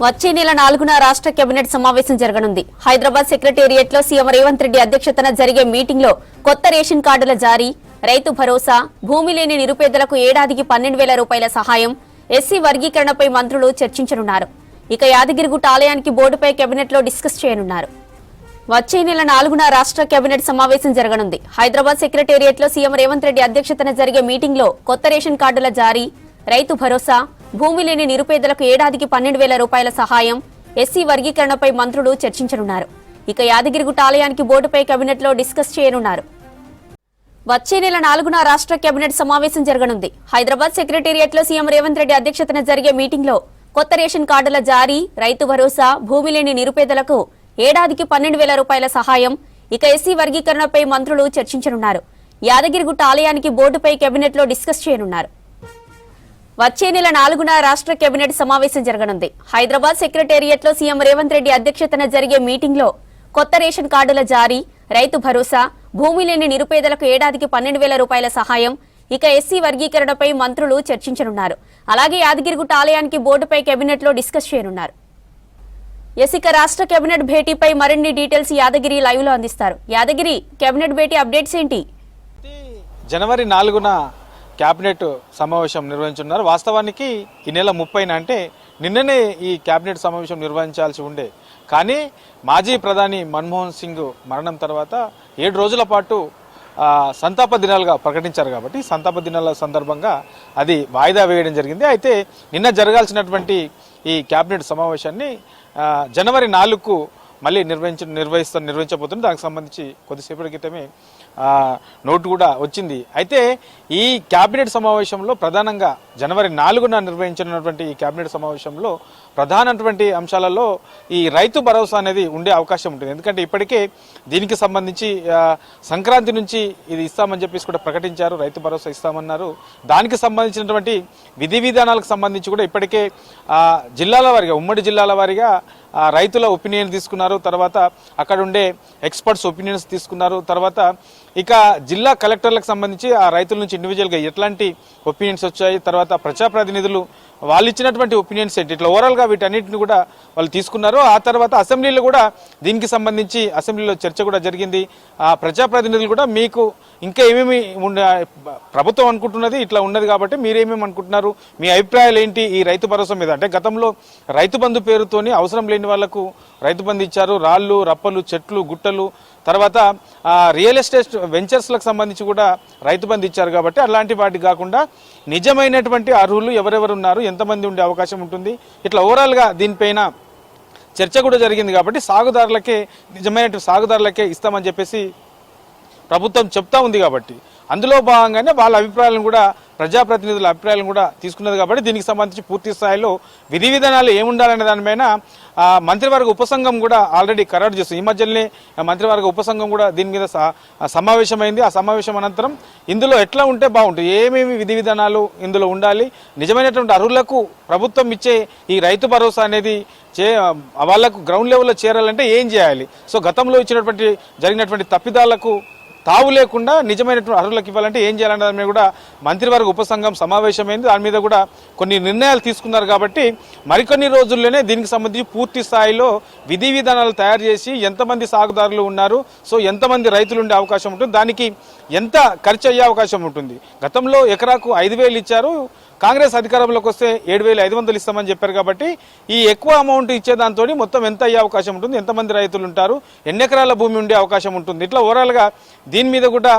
వచ్చే నెల 4న రాష్ట్ర కేబినెట్ సమావేశం జరగనుంది. హైదరాబాద్ సెక్రటేరియట్ లో సీఎం రేవంత్ రెడ్డి అధ్యక్షతన జరిగే మీటింగ్ లో కొత్త రేషన్ కార్డుల జారీ, రైతు భరోసా, భూమి లేని నిరుపేదలకు ఏడాదికి 12,000 రూపాయల సహాయం, ఎస్సీ వర్గీకరణపై మంత్రులు చర్చించనున్నారు. ఇక యాదగిరిగుట్ట ఆలయానికి బోర్డుపై కేబినెట్ లో డిస్కస్ చేయనున్నారు. వచ్చే నెల 4న రాష్ట్ర కేబినెట్ సమావేశం జరగనుంది. హైదరాబాద్ సెక్రటేరియట్ లో సీఎం రేవంత్ రెడ్డి అధ్యక్షతన జరిగే మీటింగ్ లో కొత్త రేషన్ కార్డుల జారీ, రైతు భరోసా, భూమి లేని నిరుపేదలకు ఏడాదికి 12,000 రూపాయల సహాయం, ఎస్సీ వర్గీకరణపై మంత్రులు చర్చించనున్నారు. ఇక యాదగిరిగుట్ట ఆలయానికి బోర్డుపై కేబినెట్ లో డిస్కస్ చేయనున్నారు. వచ్చే నెల 4న రాష్ట్ర కేబినెట్ సమావేశం జరగనుంది. హైదరాబాద్ సెక్రటేరియట్ లో సీఎం రేవంత్ రెడ్డి అధ్యక్షతన జరిగే మీటింగ్ లో కొత్త రేషన్ కార్డుల జారీ, రైతు భరోసా, భూమి లేని నిరుపేదలకు ఏడాదికి 12,000 రూపాయల సహాయం, ఇక ఎస్సీ వర్గీకరణపై మంత్రులు చర్చించనున్నారు. యాదగిరిగుట్ట ఆలయానికి బోర్డుపై కేబినెట్ లో డిస్కస్ చేయనున్నారు. వచ్చే నెల 4న రాష్ట్ర కేబినెట్ సమావేశం జరగనుంది. హైదరాబాద్ సెక్రటేరియట్ లో సీఎం రేవంత్ రెడ్డి అధ్యక్షతన జరిగే మీటింగ్ లో కొత్త రేషన్ కార్డుల జారీ, రైతు భరోసా, భూమి లేని నిరుపేదలకు ఏడాదికి 12,000 రూపాయల సహాయం, ఇక ఎస్సీ వర్గీకరణపై మంత్రులు చర్చించనున్నారు. అలాగే యాదగిరిగుట్ట ఆలయానికి బోర్డుపై కేబినెట్ లో డిస్కస్ చేయనున్నారు. ఇక రాష్ట్ర కేబినెట్ భేటీపై మరిన్ని డీటెయిల్స్ యాదగిరి లైవ్ లో అందిస్తారు. యాదగిరి, కేబినెట్ భేటీ అప్డేట్స్ ఏంటి? జనవరి 4న క్యాబినెట్ సమావేశం నిర్వహించున్నారు. వాస్తవానికి ఈ నెల 30న అంటే నిన్ననే ఈ క్యాబినెట్ సమావేశం నిర్వహించాల్సి ఉండే, కానీ మాజీ ప్రధాని మన్మోహన్ సింగ్ మరణం తర్వాత 7 రోజుల పాటు సంతాప దినాలుగా ప్రకటించారు. కాబట్టి సంతాప దినాల సందర్భంగా అది వాయిదా వేయడం జరిగింది. అయితే నిన్న జరగాల్సినటువంటి ఈ క్యాబినెట్ సమావేశాన్ని జనవరి 4కు మళ్ళీ నిర్వహించబోతుంది. దానికి సంబంధించి కొద్దిసేపటి క్రితమే నోటు కూడా వచ్చింది. అయితే ఈ క్యాబినెట్ సమావేశంలో ప్రధానంగా జనవరి 4న నిర్వహించినటువంటి ఈ క్యాబినెట్ సమావేశంలో ప్రధానటువంటి అంశాలలో ఈ రైతు భరోసా అనేది ఉండే అవకాశం ఉంటుంది. ఎందుకంటే ఇప్పటికే దీనికి సంబంధించి సంక్రాంతి నుంచి ఇది ఇస్తామని చెప్పేసి కూడా ప్రకటించారు. రైతు భరోసా ఇస్తామన్నారు. దానికి సంబంధించినటువంటి విధి విధానాలకు సంబంధించి కూడా ఇప్పటికే జిల్లాల వారీగా, ఉమ్మడి జిల్లాల వారీగా రైతుల ఒపీనియన్ తీసుకున్నారు. తర్వాత అక్కడ ఉండే ఎక్స్పర్ట్స్ ఒపీనియన్స్ తీసుకున్నారు. తర్వాత ఇక జిల్లా కలెక్టర్లకు సంబంధించి ఆ రైతుల నుంచి ఇండివిజువల్గా ఎట్లాంటి ఒపీనియన్స్ వచ్చాయి, తర్వాత ప్రజాప్రతినిధులు వాళ్ళు ఇచ్చినటువంటి ఒపీనియన్స్ ఏంటి, ఇట్లా ఓవరాల్గా వీటన్నిటిని కూడా వాళ్ళు తీసుకున్నారు. ఆ తర్వాత అసెంబ్లీలో కూడా దీనికి సంబంధించి అసెంబ్లీలో చర్చ కూడా జరిగింది. ఆ ప్రజాప్రతినిధులు కూడా మీకు ఇంకా ఏమేమి ప్రభుత్వం అనుకుంటున్నది ఇట్లా ఉన్నది కాబట్టి మీరేమేమి అనుకుంటున్నారు, మీ అభిప్రాయాలు ఏంటి ఈ రైతు భరోసా మీద. అంటే గతంలో రైతు బంధు పేరుతోని అవసరం లేని వాళ్లకు రైతు బంధు ఇచ్చారు. రాళ్లు, రప్పలు, చెట్లు, గుట్టలు, తర్వాత రియల్ ఎస్టేట్ వెంచర్స్లకు సంబంధించి కూడా రైతు బంధు ఇచ్చారు. కాబట్టి అలాంటి వాటికి కాకుండా నిజమైనటువంటి అర్హులు ఎవరెవరు ఉన్నారు, ఎంతమంది ఉండే అవకాశం ఉంటుంది, ఇట్లా ఓవరాల్గా దీనిపైన చర్చ కూడా జరిగింది. కాబట్టి సాగుదారులకే, నిజమైన సాగుదారులకే ఇస్తామని చెప్పేసి ప్రభుత్వం చెప్తా ఉంది. కాబట్టి అందులో భాగంగానే వాళ్ళ అభిప్రాయాలను కూడా, ప్రజాప్రతినిధుల అభిప్రాయాలను కూడా తీసుకున్నది. కాబట్టి దీనికి సంబంధించి పూర్తి స్థాయిలో విధి విధానాలు ఏముండాలనే దానిపైన మంత్రివర్గ ఉపసంఘం కూడా ఆల్రెడీ ఖరారు చేస్తుంది. ఈ మధ్యలోనే మంత్రివర్గ ఉపసంఘం కూడా దీని మీద సమావేశమైంది. ఆ సమావేశం అనంతరం ఇందులో ఎట్లా ఉంటే బాగుంటుంది, ఏమేమి విధి విధానాలు ఇందులో ఉండాలి, నిజమైనటువంటి అర్హులకు ప్రభుత్వం ఇచ్చే ఈ రైతు భరోసా అనేది వాళ్లకు గ్రౌండ్ లెవెల్లో చేరాలంటే ఏం చేయాలి, సో గతంలో ఇచ్చినటువంటి జరిగినటువంటి తప్పిదాలకు తావు లేకుండా నిజమైనటువంటి అర్హులకు ఇవ్వాలంటే ఏం చేయాలనే దాని మీద కూడా మంత్రివర్గ ఉపసంఘం సమావేశమైంది. దాని మీద కూడా కొన్ని నిర్ణయాలు తీసుకున్నారు. కాబట్టి మరికొన్ని రోజుల్లోనే దీనికి సంబంధించి పూర్తి స్థాయిలో విధి విధానాలు తయారు చేసి ఎంతమంది సాగుదారులు ఉన్నారు, సో ఎంతమంది రైతులు ఉండే అవకాశం ఉంటుంది, దానికి ఎంత ఖర్చు అయ్యే అవకాశం ఉంటుంది. గతంలో ఎకరాకు 5,000 ఇచ్చారు, కాంగ్రెస్ అధికారంలోకి వస్తే 7,500 ఇస్తామని చెప్పారు. కాబట్టి ఈ ఎక్కువ అమౌంట్ ఇచ్చేదాంతో మొత్తం ఎంత అయ్యే అవకాశం ఉంటుంది, ఎంతమంది రైతులు ఉంటారు, ఎన్ని ఎకరాల భూమి ఉండే అవకాశం ఉంటుంది, ఇట్లా ఓవరాల్గా దీని మీద కూడా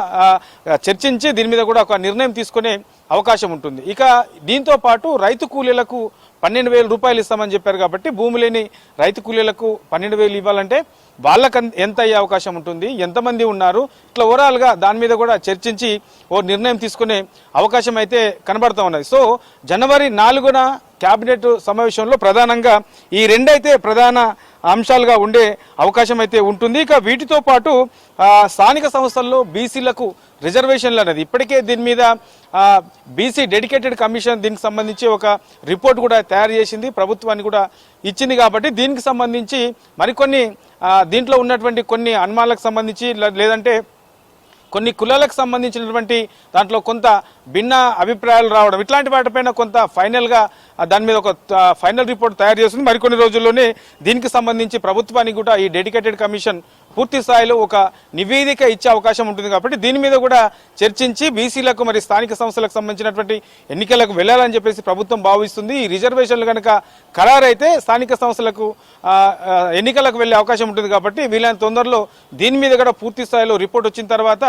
చర్చించి దీని మీద కూడా ఒక నిర్ణయం తీసుకునే అవకాశం ఉంటుంది. ఇక దీంతో పాటు రైతు కూలీలకు 12,000 రూపాయలు ఇస్తామని చెప్పారు. కాబట్టి భూమి లేని రైతు కూలీలకు 12,000 ఇవ్వాలంటే వాళ్ళకు ఎంత అయ్యే అవకాశం ఉంటుంది, ఎంతమంది ఉన్నారు, ఇట్లా ఓవరాల్గా దాని మీద కూడా చర్చించి ఓ నిర్ణయం తీసుకునే అవకాశం అయితే కనబడుతూ ఉన్నది. సో జనవరి 4న క్యాబినెట్ సమావేశంలో ప్రధానంగా ఈ రెండైతే ప్రధాన అంశాలుగా ఉండే అవకాశం అయితే ఉంటుంది. ఇక వీటితో పాటు స్థానిక సంస్థల్లో బీసీలకు రిజర్వేషన్లు అనేది ఇప్పటికే దీని మీద బీసీ డెడికేటెడ్ కమిషన్ దీనికి సంబంధించి ఒక రిపోర్ట్ కూడా తయారు చేసింది, ప్రభుత్వాన్ని కూడా ఇచ్చింది. కాబట్టి దీనికి సంబంధించి మరికొన్ని దీంట్లో ఉన్నటువంటి కొన్ని అనుమానాలకు సంబంధించి లేదంటే కొన్ని కులాలకు సంబంధించినటువంటి దాంట్లో కొంత భిన్న అభిప్రాయాలు రావడం ఇట్లాంటి వాటిపైన కొంత ఫైనల్గా దాని మీద ఒక ఫైనల్ రిపోర్ట్ తయారు చేస్తుంది. మరికొన్ని రోజుల్లోనే దీనికి సంబంధించి ప్రభుత్వానికి కూడా ఈ డెడికేటెడ్ కమిషన్ పూర్తి స్థాయిలో ఒక నివేదిక ఇచ్చే అవకాశం ఉంటుంది. కాబట్టి దీని మీద కూడా చర్చించి బీసీలకు మరి స్థానిక సంస్థలకు సంబంధించినటువంటి ఎన్నికలకు వెళ్లాలని చెప్పేసి ప్రభుత్వం భావిస్తుంది. ఈ రిజర్వేషన్లు కనుక ఖరారైతే స్థానిక సంస్థలకు ఎన్నికలకు వెళ్లే అవకాశం ఉంటుంది. కాబట్టి వీలైన తొందరలో దీని మీద కూడా పూర్తి స్థాయిలో రిపోర్ట్ వచ్చిన తర్వాత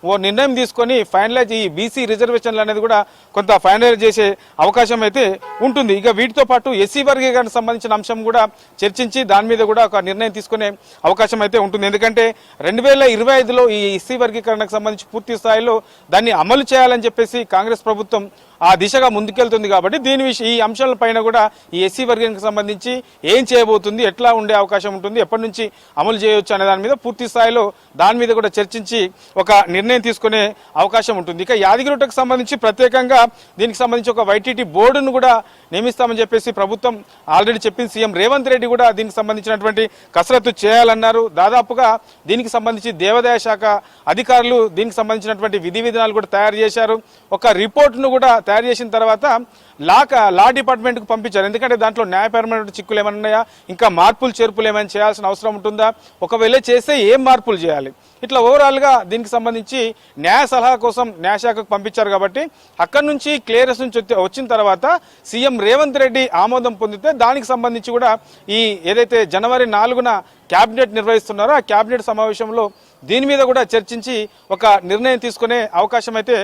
ఓ నిర్ణయం తీసుకొని ఫైనలైజ్ ఈ బీసీ రిజర్వేషన్లు అనేది కూడా కొంత ఫైనలైజ్ చేసే అవకాశం అయితే ఉంటుంది. ఇక వీటితో పాటు ఎస్సీ వర్గీకరణకు సంబంధించిన అంశం కూడా చర్చించి దాని మీద కూడా ఒక నిర్ణయం తీసుకునే అవకాశం అయితే ఉంటుంది. ఎందుకంటే 2025లో ఈ ఎస్సీ వర్గీకరణకు సంబంధించి పూర్తి స్థాయిలో దాన్ని అమలు చేయాలని చెప్పేసి కాంగ్రెస్ ప్రభుత్వం ఆ దిశగా ముందుకెళ్తుంది. కాబట్టి ఈ అంశాల పైన కూడా ఈ ఎస్సీ వర్గానికి సంబంధించి ఏం చేయబోతుంది, ఎట్లా ఉండే అవకాశం ఉంటుంది, ఎప్పటి నుంచి అమలు చేయవచ్చు అనే దాని మీద పూర్తి స్థాయిలో దాని మీద కూడా చర్చించి ఒక నిర్ణయం తీసుకునే అవకాశం ఉంటుంది. ఇక యాదగిరిగుట్టకు సంబంధించి ప్రత్యేకంగా దీనికి సంబంధించి ఒక వైటీటీ బోర్డును కూడా నియమిస్తామని చెప్పేసి ప్రభుత్వం ఆల్రెడీ చెప్పింది. సీఎం రేవంత్ రెడ్డి కూడా దీనికి సంబంధించినటువంటి కసరత్తు చేయాలన్నారు. దాదాపుగా దీనికి సంబంధించి దేవాదాయ శాఖ అధికారులు దీనికి సంబంధించినటువంటి విధి విధానాలు కూడా తయారు చేశారు. ఒక రిపోర్ట్ను కూడా తయారు చేసిన తర్వాత లా డిపార్ట్మెంట్కు పంపించారు. ఎందుకంటే దాంట్లో న్యాయపరమైన చిక్కులు ఏమైనా ఉన్నాయా, ఇంకా మార్పులు చేర్పులు ఏమైనా చేయాల్సిన అవసరం ఉంటుందా, ఒకవేళ చేస్తే ఏం మార్పులు చేయాలి, ఇట్లా ఓవరాల్గా దీనికి సంబంధించి న్యాయ సలహా కోసం న్యాయశాఖకు పంపించారు. కాబట్టి అక్కడి నుంచి క్లియరెన్స్ నుంచి వచ్చిన తర్వాత సీఎం రేవంత్ రెడ్డి ఆమోదం పొందితే దానికి సంబంధించి కూడా ఈ ఏదైతే జనవరి 4న క్యాబినెట్ నిర్వహిస్తున్నారో ఆ క్యాబినెట్ సమావేశంలో దీని మీద కూడా చర్చించి ఒక నిర్ణయం తీసుకునే అవకాశం అయితే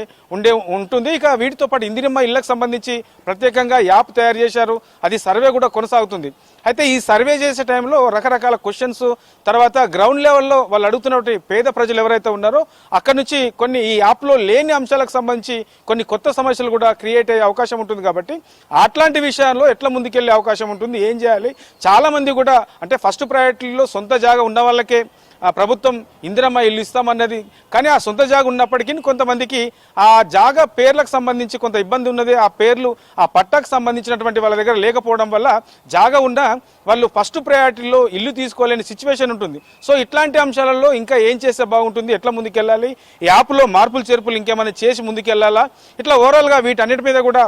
ఉంటుంది. ఇక వీటితో పాటు ఇందిరమ్మ ఇళ్లకు సంబంధించి ప్రత్యేకంగా యాప్ తయారు చేశారు. అది సర్వే కూడా కొనసాగుతుంది. అయితే ఈ సర్వే చేసే టైంలో రకరకాల క్వశ్చన్స్, తర్వాత గ్రౌండ్ లెవెల్లో వాళ్ళు అడుగుతున్నటువంటి పేద ప్రజలు ఎవరైతే ఉన్నారో అక్కడి నుంచి కొన్ని ఈ యాప్లో లేని అంశాలకు సంబంధించి కొన్ని కొత్త సమస్యలు కూడా క్రియేట్ అయ్యే అవకాశం ఉంటుంది. కాబట్టి అట్లాంటి విషయాల్లో ఎట్లా ముందుకెళ్లే అవకాశం ఉంటుంది, ఏం చేయాలి, చాలా మంది కూడా అంటే ఫస్ట్ ప్రయారిటీలో సొంత జాగా ఉన్న వాళ్ళకే ప్రభుత్వం ఇందిరమ్మ ఇల్లు ఇస్తామన్నది. కానీ ఆ సొంత జాగా ఉన్నప్పటికీ కొంతమందికి ఆ జాగా పేర్లకు సంబంధించి కొంత ఇబ్బంది ఉన్నది. ఆ పేర్లు ఆ పట్టాకు సంబంధించినటువంటి వాళ్ళ దగ్గర లేకపోవడం వల్ల జాగా ఉన్న వాళ్ళు ఫస్ట్ ప్రయారిటీలో ఇల్లు తీసుకోలేని సిచ్యువేషన్ ఉంటుంది. సో ఇట్లాంటి అంశాలలో ఇంకా ఏం చేస్తే బాగుంటుంది, ఎట్లా ముందుకెళ్ళాలి, ఈ యాప్లో మార్పులు చేర్పులు ఇంకేమైనా చేసి ముందుకెళ్లాలా, ఇట్లా ఓవరాల్గా వీటన్నిటి మీద కూడా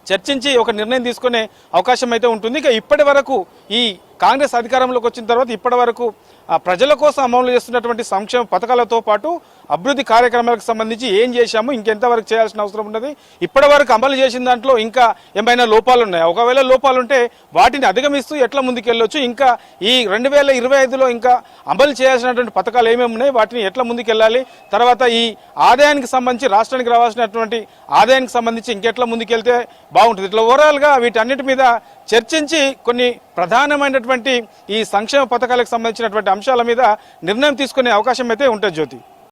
చర్చించి ఒక నిర్ణయం తీసుకునే అవకాశం అయితే ఉంటుంది. ఇక ఇప్పటి వరకు ఈ కాంగ్రెస్ అధికారంలోకి వచ్చిన తర్వాత ఇప్పటి వరకు ప్రజల కోసం అమలు చేస్తున్నటువంటి సంక్షేమ పథకాలతో పాటు అభివృద్ధి కార్యక్రమాలకు సంబంధించి ఏం చేశాము, ఇంకెంతవరకు చేయాల్సిన అవసరం ఉన్నది, ఇప్పటి వరకు అమలు చేసిన దాంట్లో ఇంకా ఏమైనా లోపాలు ఉన్నాయా, ఒకవేళ లోపాలు ఉంటే వాటిని అధిగమిస్తూ ఎట్లా ముందుకెళ్ళొచ్చు, ఇంకా ఈ 2025లో ఇంకా అమలు చేయాల్సినటువంటి పథకాలు ఏమేమి ఉన్నాయి, వాటిని ఎట్లా ముందుకెళ్ళాలి, తర్వాత ఈ ఆదాయానికి సంబంధించి రాష్ట్రానికి రావాల్సినటువంటి ఆదాయానికి సంబంధించి ఇంకెట్లా ముందుకెళ్తే బాగుంటుంది. ఇట్లా ఓవరాల్గా వీటన్నిటి మీద చర్చించి కొన్ని ప్రధానమైనటువంటి ఈ సంక్షేమ పథకాలకు సంబంధించినటువంటి అంశాల మీద నిర్ణయం తీసుకునే అవకాశం అయితే ఉంటుంది. జ్యోతి.